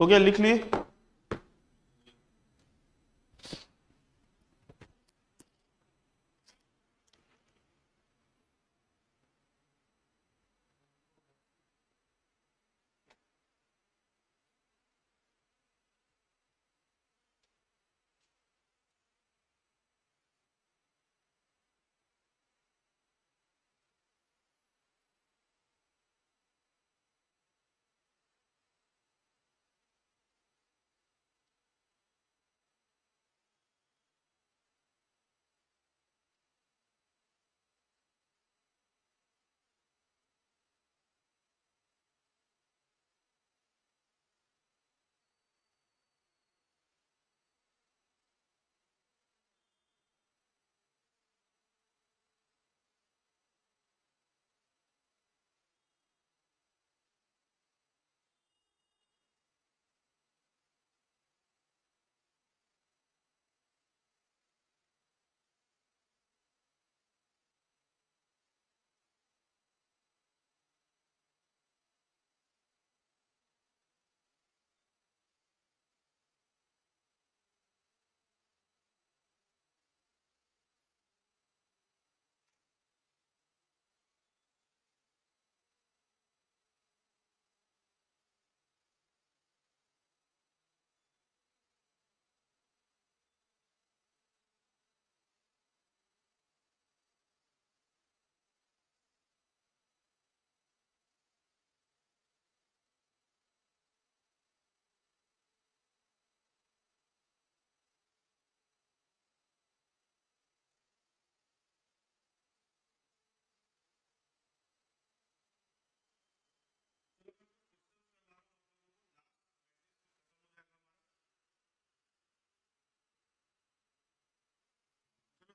हो गया, लिख लिए।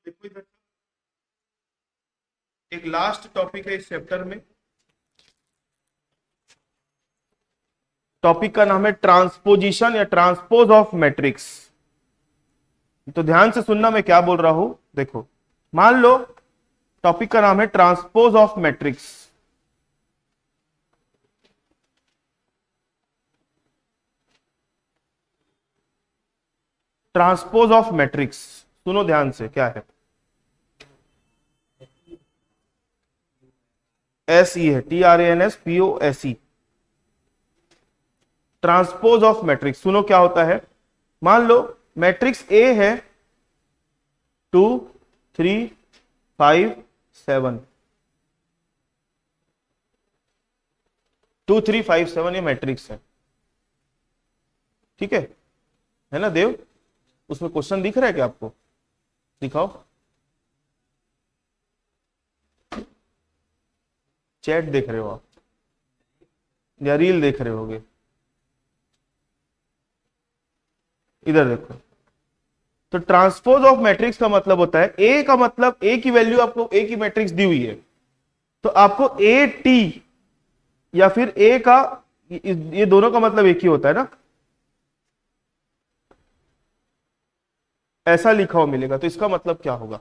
देखो इधर, एक लास्ट टॉपिक है इस चैप्टर में, टॉपिक का नाम है ट्रांसपोजिशन या ट्रांसपोज ऑफ मैट्रिक्स। तो ध्यान से सुनना मैं क्या बोल रहा हूं। देखो, मान लो टॉपिक का नाम है transpose of matrix. Transpose of matrix, सुनो ध्यान से क्या है। एस ई है, TRANSPOSE, ट्रांसपोज ऑफ मैट्रिक्स। सुनो क्या होता है। मान लो मैट्रिक्स ए है 2 3 5 7, 2 3 5 7 ये मैट्रिक्स है, ठीक है ना देव। उसमें क्वेश्चन दिख रहा है क्या आपको? दिखाओ, चैट देख रहे हो आप या रील देख रहे होगे? इधर देखो। तो ट्रांसपोज ऑफ मैट्रिक्स का मतलब होता है, ए का मतलब ए की वैल्यू आपको ए की मैट्रिक्स दी हुई है, तो आपको ए टी या फिर ए का, ये दोनों का मतलब एक ही होता है ना, ऐसा लिखा हुआ मिलेगा। तो इसका मतलब क्या होगा?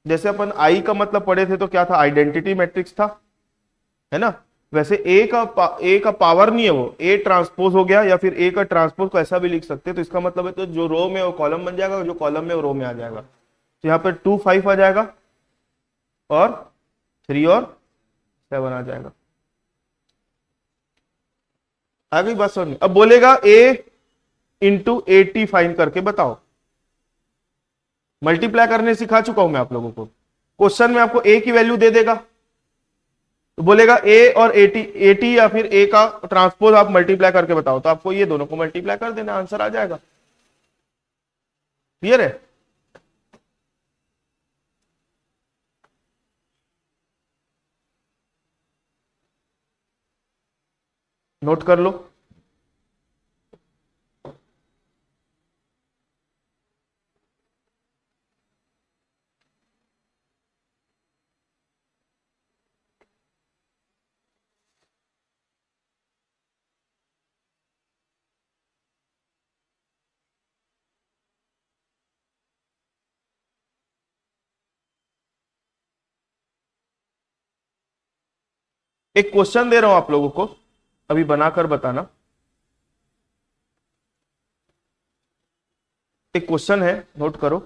जैसे अपन आई का मतलब पढ़े थे तो क्या था, आइडेंटिटी मैट्रिक्स था, है ना। वैसे ए का पावर नहीं है, वो ए ट्रांसपोज हो गया, या फिर ए का ट्रांसपोज को ऐसा भी लिख सकते हैं। तो इसका मतलब है तो जो रो में वो कॉलम बन जाएगा, जो कॉलम में वो रो में आ जाएगा। तो यहाँ पे 2 5 आ जाएगा और 3 और 7 आ जाएगा। आ गई बात समझ में? अब बोलेगा ए इंटू ए टी फाइंड करके बताओ। मल्टीप्लाई करने सिखा चुका हूं मैं आप लोगों को। क्वेश्चन में आपको ए की वैल्यू दे देगा, तो बोलेगा ए और ए टी या फिर ए का ट्रांसपोज आप मल्टीप्लाई करके बताओ, तो आपको ये दोनों को मल्टीप्लाई कर देना, आंसर आ जाएगा। क्लियर है? नोट कर लो। एक क्वेश्चन दे रहा हूं आप लोगों को, अभी बनाकर बताना। एक क्वेश्चन है, नोट करो।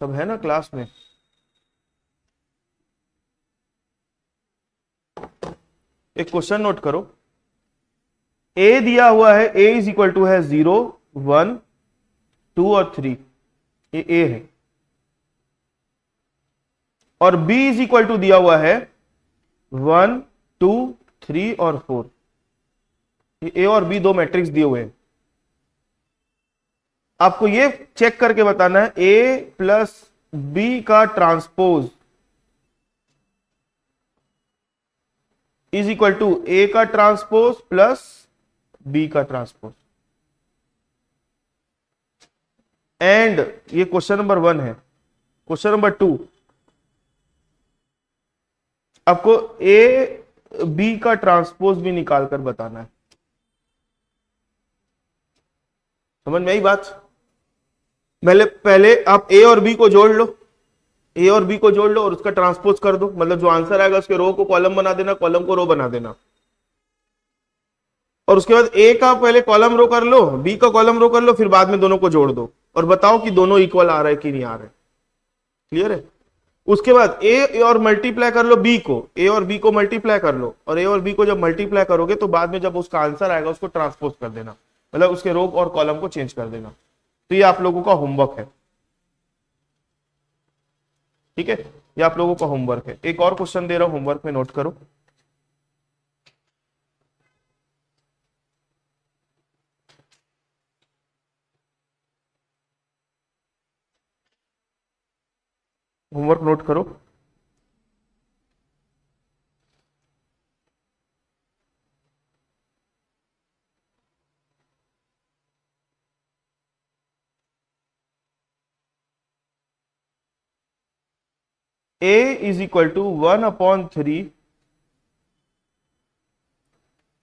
सब है ना क्लास में? एक क्वेश्चन नोट करो। ए दिया हुआ है, ए इज इक्वल टू है 0 1 2 और 3, ये ए है। और b इज इक्वल टू दिया हुआ है 1 2 3 और 4, ये ए और बी दो मैट्रिक्स दिए हुए हैं। आपको ये चेक करके बताना है ए प्लस बी का ट्रांसपोज इज इक्वल टू ए का ट्रांसपोज प्लस बी का ट्रांसपोज। एंड ये क्वेश्चन नंबर 1 है। क्वेश्चन नंबर 2, आपको ए बी का ट्रांसपोज भी निकाल कर बताना है। समझ में आई बात? पहले आप ए और बी को जोड़ लो, ए और बी को जोड़ लो और उसका ट्रांसपोज कर दो, मतलब जो आंसर आएगा उसके रो को कॉलम बना देना, कॉलम को रो बना देना। और उसके बाद ए का पहले कॉलम रो कर लो, बी का कॉलम रो कर लो, फिर बाद में दोनों को जोड़ दो और बताओ कि दोनों इक्वल आ रहा है कि नहीं आ रहा है। क्लियर है? उसके बाद ए और मल्टीप्लाई कर लो बी को, ए और बी को मल्टीप्लाई कर लो, और ए और बी को जब मल्टीप्लाई करोगे तो बाद में जब उसका आंसर आएगा उसको ट्रांसपोज कर देना, मतलब उसके रो और कॉलम को चेंज कर देना। तो ये आप लोगों का होमवर्क है, ठीक है? ये आप लोगों का होमवर्क है। एक और क्वेश्चन दे रहा हूं, होमवर्क में नोट करो। होमवर्क नोट करो। a is equal to 1/3,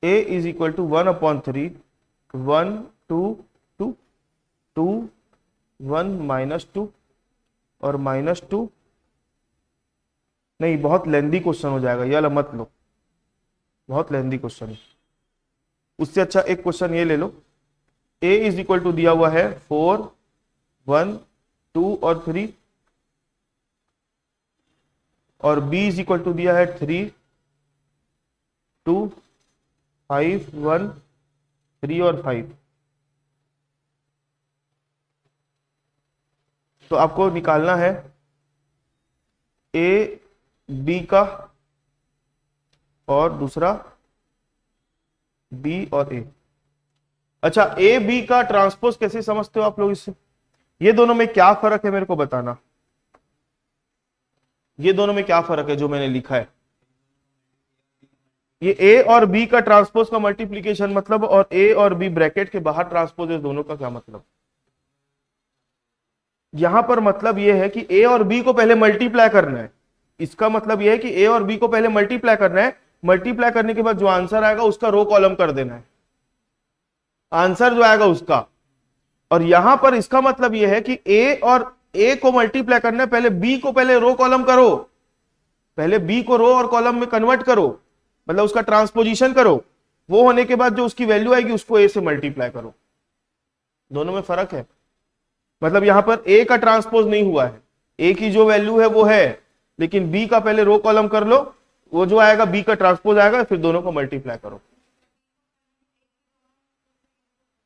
a is equal to 1/3, 1 2 2 2 1 -2 और -2। नहीं, बहुत लेंदी क्वेश्चन हो जाएगा, ये वाला मत लो, बहुत लेंदी क्वेश्चन है। उससे अच्छा एक क्वेश्चन ये ले लो, a इज इक्वल टू दिया हुआ है 4 1 2 और 3, और b इज इक्वल टू दिया है 3 2 5 1 3 और 5। तो आपको निकालना है a b का और दूसरा b और a। अच्छा, a b का ट्रांसपोज कैसे समझते हो आप लोग इससे? ये दोनों में क्या फर्क है मेरे को बताना, ये दोनों में क्या फर्क है जो मैंने लिखा है? ये a और b का ट्रांसपोज का मल्टीप्लीकेशन मतलब, और a और b ब्रैकेट के बाहर ट्रांसपोज है, दोनों का क्या मतलब? यहां पर मतलब ये है कि a और b को पहले मल्टीप्लाई करना है। इसका मतलब ये है कि a और b को पहले मल्टीप्लाई करना है, मल्टीप्लाई करने के बाद जो आंसर आएगा उसका रो कॉलम कर देना है, आंसर जो आएगा उसका। और यहां पर इसका मतलब यह है कि a को मल्टीप्लाई करना है, पहले b को पहले रो कॉलम करो, पहले b को रो और कॉलम में कन्वर्ट करो, मतलब उसका ट्रांसपोजिशन करो, वो होने के बाद जो उसकी वैल्यू आएगी उसको a से मल्टीप्लाई करो। दोनों में फर्क है, मतलब यहां पर a का ट्रांसपोज नहीं हुआ है, a की जो वैल्यू है वो है, लेकिन b का पहले रो कॉलम कर लो, वो जो आएगा b का ट्रांसपोज आएगा, फिर दोनों को मल्टीप्लाई करो।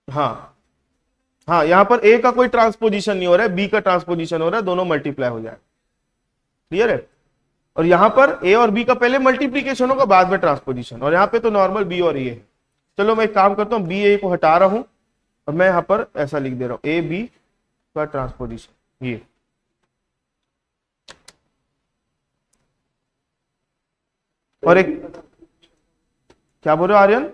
हाँ हाँ, यहां पर a का कोई ट्रांसपोजिशन नहीं हो रहा है, b का ट्रांसपोजिशन हो रहा है, दोनों मल्टीप्लाई हो जाएगा। क्लियर है? और यहां पर a और b का पहले मल्टीप्लीकेशन होगा, बाद में ट्रांसपोजिशन, और यहां पे तो नॉर्मल b और a है। चलो मैं एक काम करता हूं, b a को हटा रहा हूं और मैं यहां पर ऐसा लिख दे रहा हूं, a b का ट्रांसपोजिशन। ये और एक क्या बोल रहे हो आर्यन?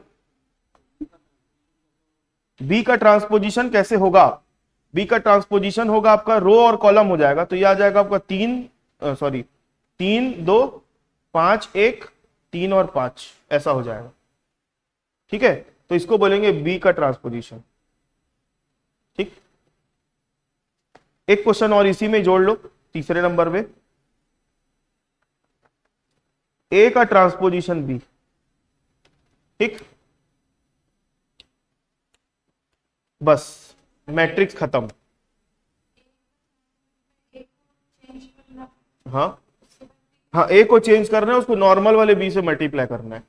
बी का ट्रांसपोजिशन कैसे होगा? बी का ट्रांसपोजिशन होगा आपका रो और कॉलम हो जाएगा, तो ये आ जाएगा आपका 3 2 5 1 3 और 5, ऐसा हो जाएगा। ठीक है, तो इसको बोलेंगे बी का ट्रांसपोजिशन। ठीक, एक क्वेश्चन और इसी में जोड़ लो, तीसरे नंबर पे, ए का ट्रांसपोजिशन बी। ठीक, बस मैट्रिक्स खत्म। हाँ हाँ, ए को चेंज करना है, उसको नॉर्मल वाले बी से मल्टीप्लाई करना है।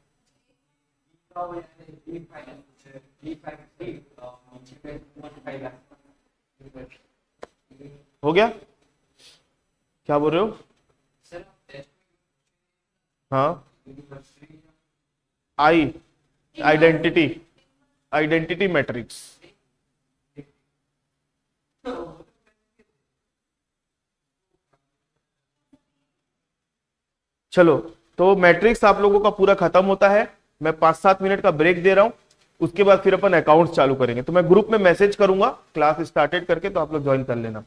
हो गया? क्या बोल रहे हो? हाँ, आइडेंटिटी मैट्रिक्स। चलो, तो मैट्रिक्स आप लोगों का पूरा खत्म होता है, मैं 5-7 मिनट का ब्रेक दे रहा हूं, उसके बाद फिर अपन अकाउंट्स चालू करेंगे। तो मैं ग्रुप में मैसेज करूंगा क्लास स्टार्टेड करके, तो आप लोग ज्वाइन कर लेना।